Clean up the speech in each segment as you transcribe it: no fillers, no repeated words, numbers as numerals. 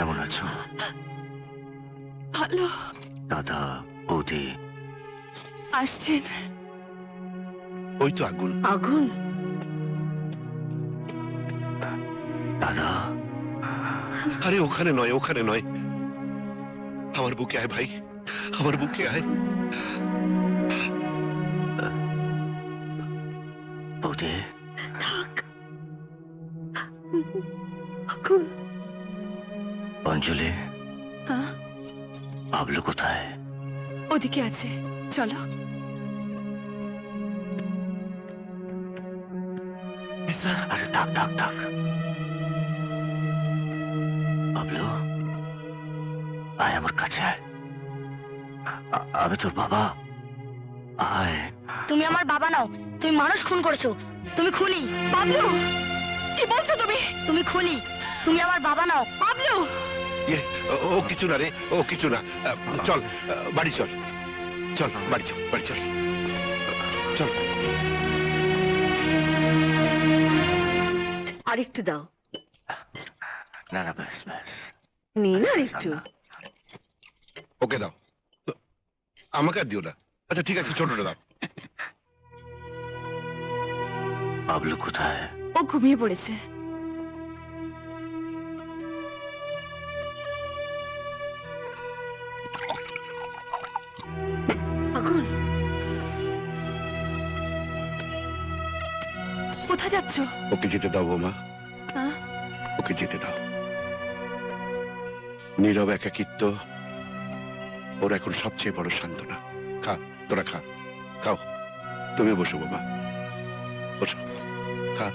কেমন আছো? ভালো। দাদা বৌদি আসছেন? ওই তো আগুন। আগুন? দাদা আরে ওখানে নয়, ওখানে নয়, আমার বুকে আয় ভাই, আমার বুকে আয়। বৌদি থাক। আগুন। অঞ্জলি, হ্যাঁ, বাবলু কোথায়? ওদিকে আছে, চলো। আরে থাক থাক থাক। বাবলু আয় আমার কাছে আয়। আমি তোর বাবা। আয়। তুমি আমার বাবা নাও, তুমি মানুষ খুন করেছো, তুমি খুনি। বাবলু, কি বলছো তুমি? তুমি খুনি, তুমি আমার বাবা নাও। বাবলু! ও কিছু না রে, ও কিছু না। চল বাড়ি চল, চল বাড়ি চল, বাড়ি চল, চল। আরেকটু দাও। না না, ব্যাস ব্যাস। নিন আরেকটু। ওকে দাও, আমাকে আর দিও না। আচ্ছা ঠিক আছে, ছোটটা দাও। বাবলু কোথায়? ও ঘুমিয়ে পড়েছে। আগুন, কোথায় যাচ্ছ? ওকে যেতে দাও বৌমা, হ্যাঁ? ওকে যেতে দাও। নীরব একাকিত্ব ওর এখন সবচেয়ে বড় সান্ত্বনা। খা, তোরা খা, খাও। তুমি বসো বাবা, বসো, খা।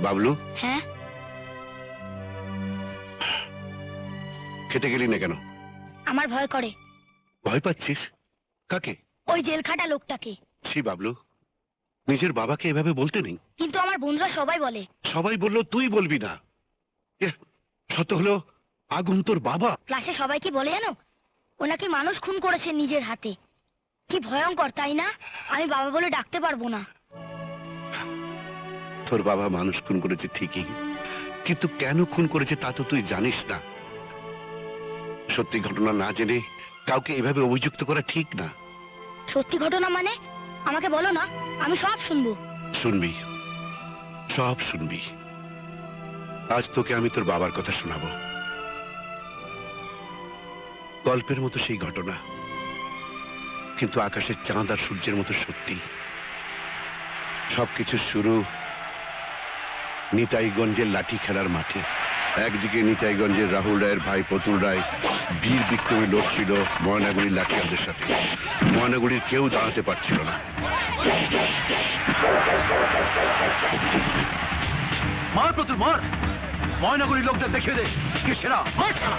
বাবলু, হ্যাঁ, খেতে গেলি না কেন? আমার ভয় করে। ভয় পাচ্ছিস? কাকে? ওই জেলখাটা লোকটাকে। ছি বাবলু, নিজের বাবাকে এভাবে বলতে নেই। কিন্তু আমার বন্ধুরা সবাই বলে। সবাই বললো, তুই বলবি না? সত্য হলো আগুন তোর বাবা। ক্লাসে সবাই কি বলে জানো, ও নাকি মানুষ খুন করেছে নিজের হাতে। কি ভয়ঙ্কর, তাই না? আমি বাবা বলে ডাকতে পারবো না। তোর বাবা মানুষ খুন করেছে ঠিকই, কিন্তু কেন খুন করেছে তা তো তুই জানিস না। সত্যি ঘটনা না জেনে কাউকে এভাবে অভিযুক্ত করা ঠিক না। সত্যি ঘটনা মানে? আমাকে বলো না, আমি সব শুনবো। শুনবি, সব শুনবি। আজ তোকে আমি তোর বাবার কথা শোনাবো। গল্পের মতো সেই ঘটনা, কিন্তু আকাশের চাঁদ আর সূর্যের মতো সত্যি। সবকিছু শুরু নিতাইগঞ্জের লাঠি খেলার মাঠে। একদিকে নিতাইগঞ্জের রাহুল রায়ের ভাই পতুল রায় বীর বিক্রমী লোক ছিল ময়নাগুড়ির লাঠিয়ালদের সাথে। ময়নাগুড়ির কেউ দাঁড়াতে পারছিল না। মার প্রতুল মার, ময়নাগুড়ির লোকদের দেখিয়ে দে কে সেরা। মার শালা।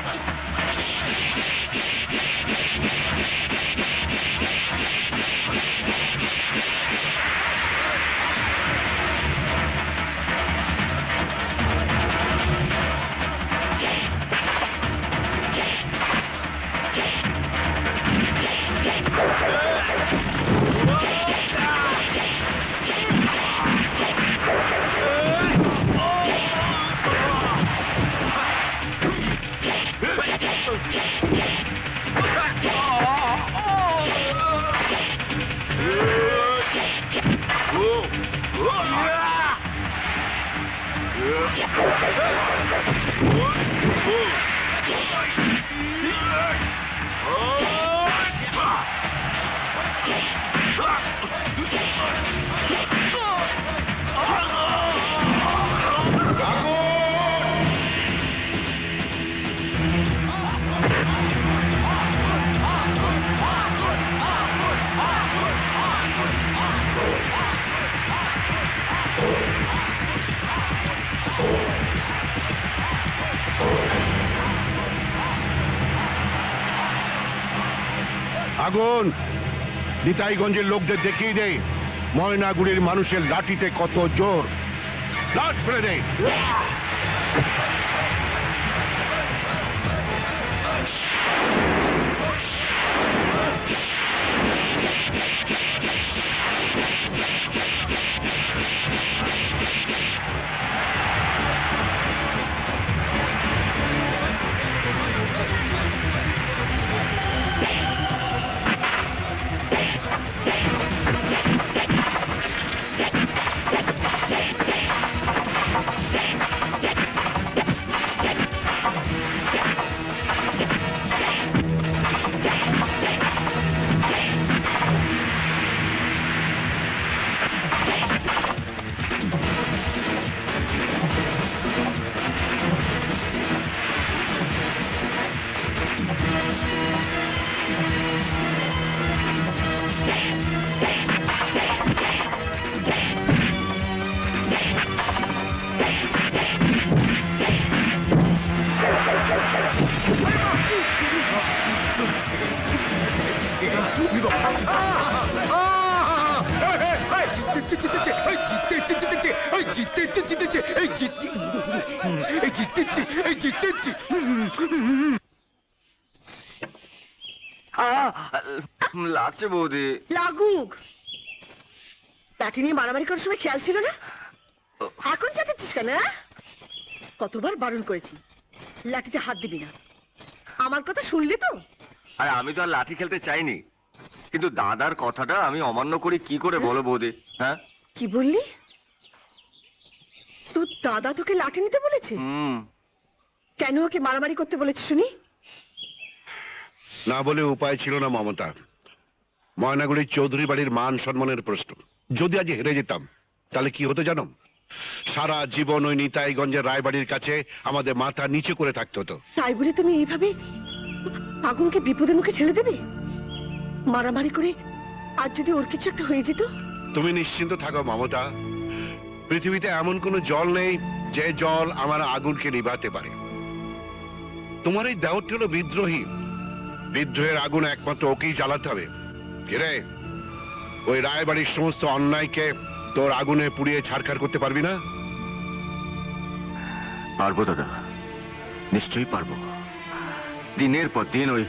আগুন নিতাইগঞ্জের লোকদের দেখিয়ে দে ময়নাগুড়ির মানুষের লাঠিতে কত জোর। লাঠ ফেলে দে। এই জিতেছি জিতেছি এই জিতেছি জিতেছি এই জিতে এই জিতেছি এই জিতেছি লাগছে বৌদি। লাগুক লাঠি নিয়ে মারামারি করার সময় খেয়াল ছিল না, এখন চাটাচ্ছিস কেন? কতবার বারণ করেছি লাঠিতে হাত দিবি না, আমার কথা শুনলি তো? আরে আমি তো আর লাঠি খেলতে চাইনি, কিন্তু দাদার কথাটা আমি অমান্য করি কি করে বলো বৌদি? হ্যাঁ, কি বললি? তোর দাদা তোকে লাঠি নিতে বলেছে? কেন ওকে মারামারি করতে বলেছে শুনি? না বলে উপায় ছিল না মমতা। ময়নাগুড়ির চৌধুরী বাড়ির মান সম্মানের প্রশ্ন। যদি আজ হেরে যেতাম তাহলে কি হতো জানো? সারা জীবন ওই নিতাইগঞ্জের রায়বাড়ির কাছে আমাদের মাথা নিচু করে থাকতে হতো। তাই বলে তুমি এইভাবে আগুনকে বিপদের মুখে ঠেলে দেবে? মারামারি করে আজ যদি ওর কিছু একটা হয়ে যেত? তুমি নিশ্চিন্ত থাকো মমতা, পৃথিবীতে এমন কোনো জল নেই যে জল আমার আগুনকে নিভাতে পারে। তোমার এই দেওরটি হলো বিদ্রোহী, বিদ্রোহের আগুন একমাত্র ওকেই জ্বালাতে হবে। কিরে, ওই রায়বাড়ির সমস্ত অন্যায়কে তোর আগুনে পুড়িয়ে ছারখার করতে পারবি না? পারবো দাদা, নিশ্চয়ই পারবো। দিনের পর দিন ওই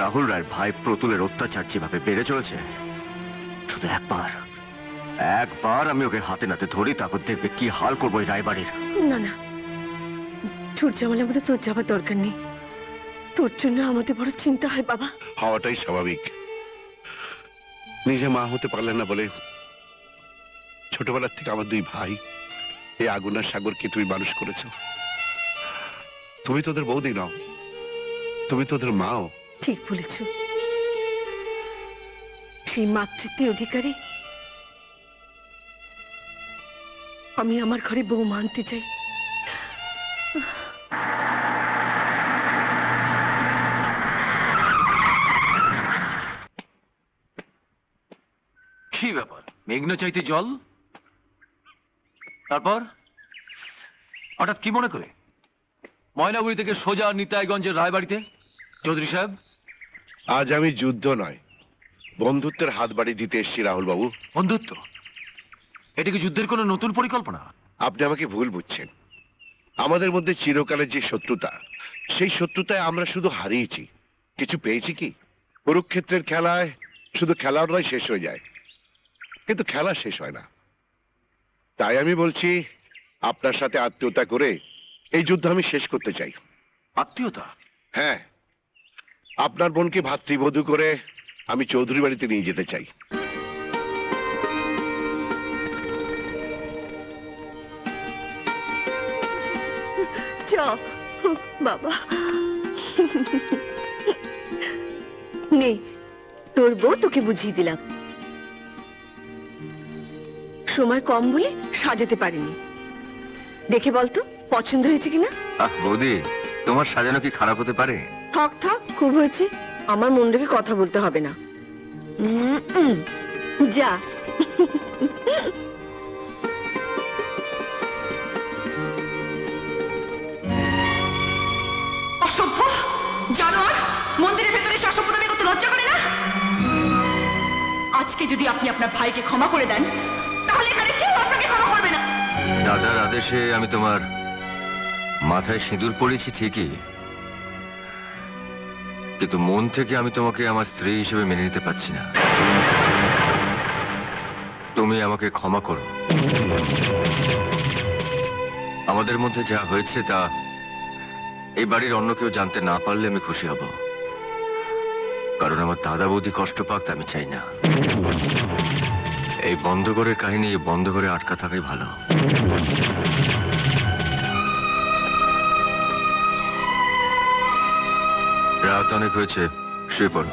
রাহুল রায়ের ভাই প্রতুলের অত্যাচার যেভাবে বেড়ে চলেছে, শুধু একবার আমি ওকে হাতে নাতে ধরি, তারপর দেখবে কি হাল করবো ওই রায়বাড়ির। না না, ছোট জামালের মধ্যে তোর যাবার দরকার নেই। তোর জন্য আমাদের বড় চিন্তা হয় বাবা। হওয়াটাই স্বাভাবিক। নিজে মা হতে পারলেন না বলে ছোটবেলার থেকে আমার দুই ভাই এই আগুনের সাগরকে তুমি মানুষ করেছো। তুমি তোদের বৌদি নাও, তুমি তোদের মাও। ঠিক বলেছ, সেই মাতৃত্বের অধিকারী আমি আমার ঘরে বউ মানতে চাই। কি ব্যাপার, মেঘনা চাইতে জল? তারপর হঠাৎ কি মনে করে ময়নাগুড়ি থেকে সোজা নিতাইগঞ্জের রায়বাড়িতে? চৌধুরী সাহেব, আজ আমি যুদ্ধ নয়, বন্ধুত্বের হাত বাড়ি দিতে এসেছি রাহুল বাবু। বন্ধুত্ব? এটা কি যুদ্ধের কোনো নতুন পরিকল্পনা? আপনি আমাকে ভুল বুঝছেন। আমাদের মধ্যে চিরকালের যে শত্রুতা, সেই শত্রুতায় আমরা শুধু হারিয়েছি, কিছু পেয়েছি কি? কুরুক্ষেত্রের খেলায় শুধু খেলোয়াড়রাই শেষ হয়ে যায়, কিন্তু খেলা শেষ হয় না। তাই আমি বলছি, আপনার সাথে আত্মীয়তা করে এই যুদ্ধ আমি শেষ করতে চাই। আত্মীয়তা? হ্যাঁ, আপনার বোনকে ভাতৃবধূ করে আমি চৌধুরী বাড়িতে নিয়ে যেতে চাই। চ বাবা, নে তোর বউ তোকে বুঝিয়ে দিলাম। সময় কম বলে সাজাতে পারিনি, দেখে বলতো পছন্দ হয়েছে কিনা? বৌদি, তোমার সাজানো কি খারাপ হতে পারে? থাক থাক, খুব হয়েছে। আমার মন রেখে কথা বলতে হবে না। যা। অসভ্য জানোয়ার, মন্দিরের ভেতরে অসভ্যতামি করতে লজ্জা করে না? আজকে যদি আপনি আপনার ভাইকে ক্ষমা করে দেন, তাহলে এখানে কেউ আপনাকে ক্ষমা করবে না। দাদার আদেশে আমি তোমার মাথায় সিঁদুর পড়েছি ঠিকই, কিন্তু মন থেকে আমি তোমাকে আমার স্ত্রী হিসেবে মেনে নিতে পারছি না। তুমি আমাকে ক্ষমা করো। আমাদের মধ্যে যা হয়েছে তা এই বাড়ির অন্য কেউ জানতে না পারলে আমি খুশি হব, কারণ আমার দাদা বৌদি কষ্ট পাক তা আমি চাই না। এই বন্ধ ঘরের কাহিনী এই বন্ধ ঘরে আটকা থাকাই ভালো। রাত অনেক হয়েছে, শুয়ে পড়ো।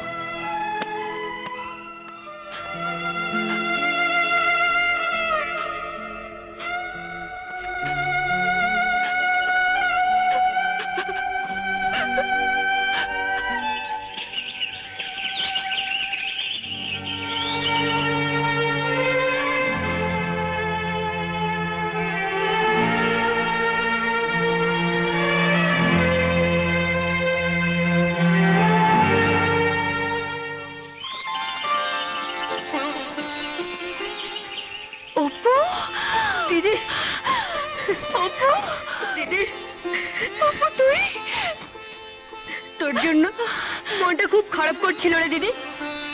দিদি অপু, দিদি অপু তুই তোর জন্য মনটা খুব খারাপ করছিল রে দিদি,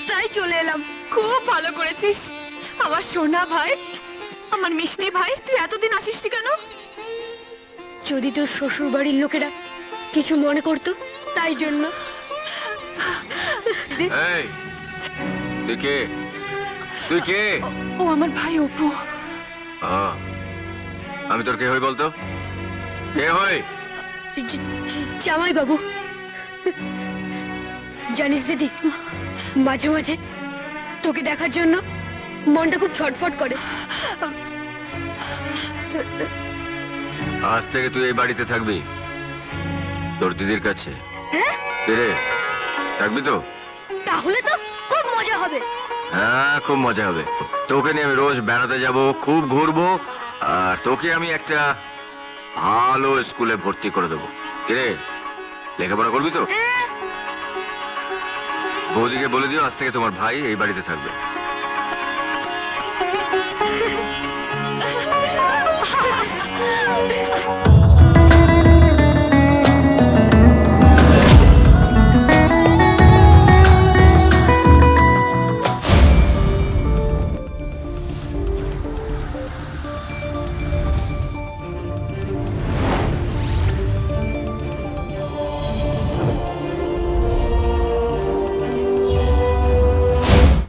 তাই চলে এলাম। খুব ভালো করেছিস আমার সোনা ভাই, আমার মিষ্টি ভাই। তুই এতদিন আসিসনি কেন? যদি তোর শ্বশুর বাড়ির লোকেরা কিছু মনে করতো তাই জন্য। এই তুই কে? তুই কে? ও আমার ভাই অপু। আমি তোর কে হই বলতো? কে হই? জামাই বাবু, জানিস দিদি, মাঝে মাঝে তোকে দেখার জন্য মনটা খুব ছটফট করে। আজ থেকে তুই এই বাড়িতে থাকবি, তোর দিদির কাছে। কে রে, থাকবি তো? তাহলে তো খুব মজা হবে। হ্যাঁ, খুব মজা হবে। তোকে নিয়ে আমি রোজ বেড়াতে যাব, খুব ঘুরবো, আর তোকে আমি একটা ভালো স্কুলে ভর্তি করে দেবো। কিরে, লেখাপড়া করবি তো? বৌদিকে বলে দিও আজ থেকে তোমার ভাই এই বাড়িতে থাকবে।